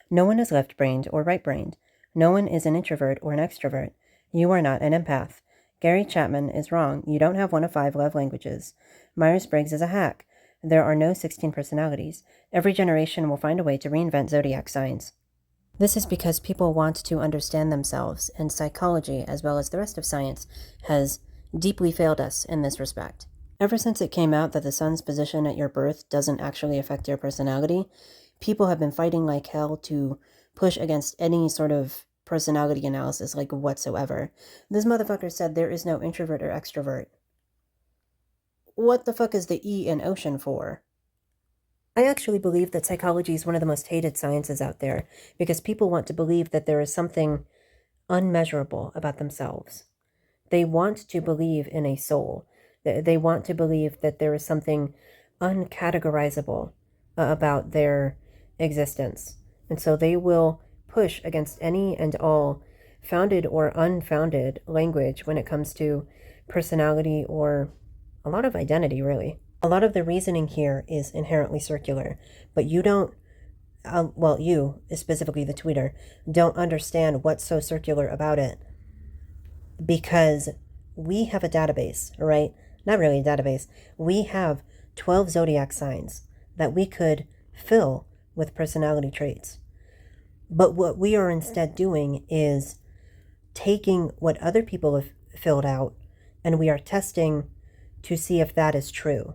No one is left-brained or right-brained. No one is an introvert or an extrovert. You are not an empath. Gary Chapman is wrong. You don't have one of 5 love languages. Myers-Briggs is a hack. There are no 16 personalities. Every generation will find a way to reinvent zodiac signs. This is because people want to understand themselves, and psychology, as well as the rest of science, has deeply failed us in this respect. Ever since it came out that the sun's position at your birth doesn't actually affect your personality, people have been fighting like hell to push against any sort of personality analysis, like whatsoever. This motherfucker said there is no introvert or extrovert. What the fuck is the E in ocean for? I actually believe that psychology is one of the most hated sciences out there because people want to believe that there is something unmeasurable about themselves. They want to believe in a soul. They want to believe that there is something uncategorizable about their existence. And so they will push against any and all founded or unfounded language when it comes to personality or a lot of identity, really. A lot of the reasoning here is inherently circular, but you don't, you, specifically the tweeter, don't understand what's so circular about it because we have a database, right? Not really a database. We have 12 zodiac signs that we could fill with personality traits. But what we are instead doing is taking what other people have filled out and we are testing to see if that is true.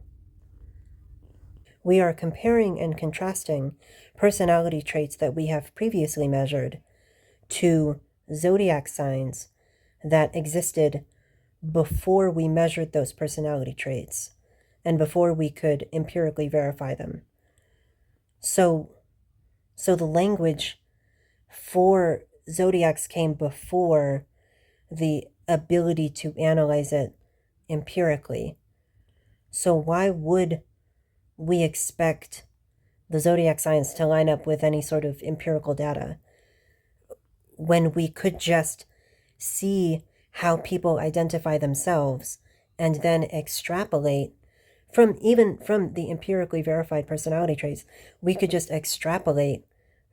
We are comparing and contrasting personality traits that we have previously measured to zodiac signs that existed before we measured those personality traits and before we could empirically verify them. So the language for zodiacs came before the ability to analyze it empirically. So why would we expect the zodiac signs to line up with any sort of empirical data when we could just see how people identify themselves and then extrapolate from the empirically verified personality traits? We could just extrapolate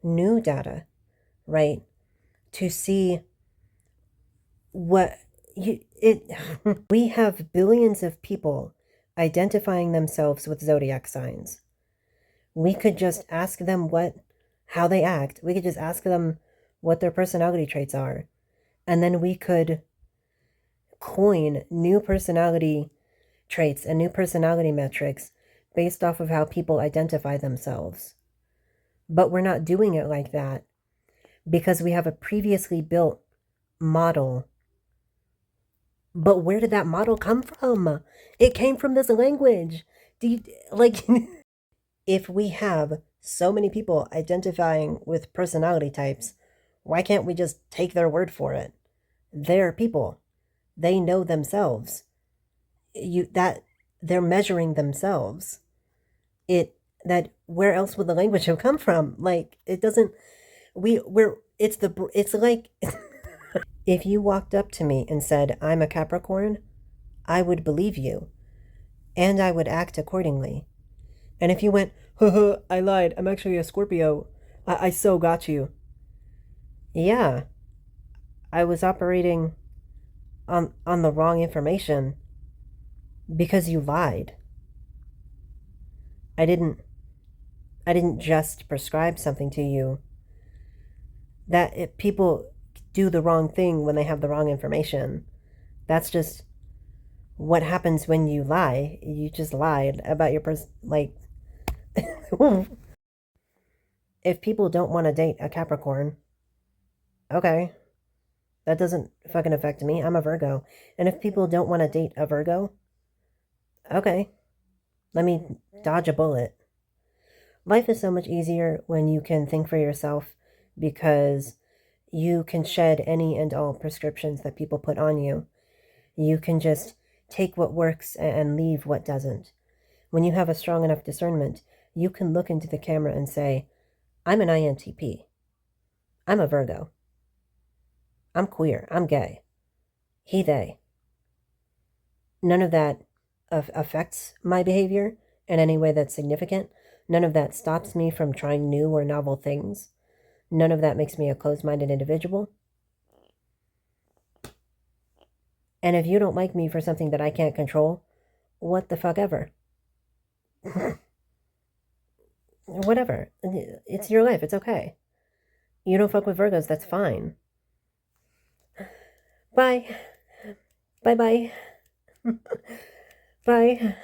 new data, right, to see we have billions of people identifying themselves with zodiac signs. We could just ask them how they act. We could just ask them what their personality traits are. And then we could coin new personality traits and new personality metrics based off of how people identify themselves. But we're not doing it like that because we have a previously built model. But where did that model come from? It came from this language. If we have so many people identifying with personality types, why can't we just take their word for it? They're people. They know themselves. They're measuring themselves. Where else would the language have come from? It's like if you walked up to me and said, I'm a Capricorn, I would believe you, and I would act accordingly. And if you went, I lied, I'm actually a Scorpio, I so got you. Yeah, I was operating on the wrong information because you lied. I didn't just prescribe something to you. That if people do the wrong thing when they have the wrong information, that's just what happens when you lie. You just lied about your if people don't want to date a Capricorn, okay, that doesn't fucking affect me. I'm a Virgo. And if people don't want to date a Virgo, okay, let me dodge a bullet. Life is so much easier when you can think for yourself because you can shed any and all prescriptions that people put on you. You can just take what works and leave what doesn't. When you have a strong enough discernment, you can look into the camera and say, I'm an INTP. I'm a Virgo. I'm queer. I'm gay. He, they. None of that affects my behavior in any way that's significant. None of that stops me from trying new or novel things. None of that makes me a closed-minded individual. And if you don't like me for something that I can't control, what the fuck ever. Whatever. It's your life. It's okay. You don't fuck with Virgos. That's fine. Bye. Bye-bye. Bye.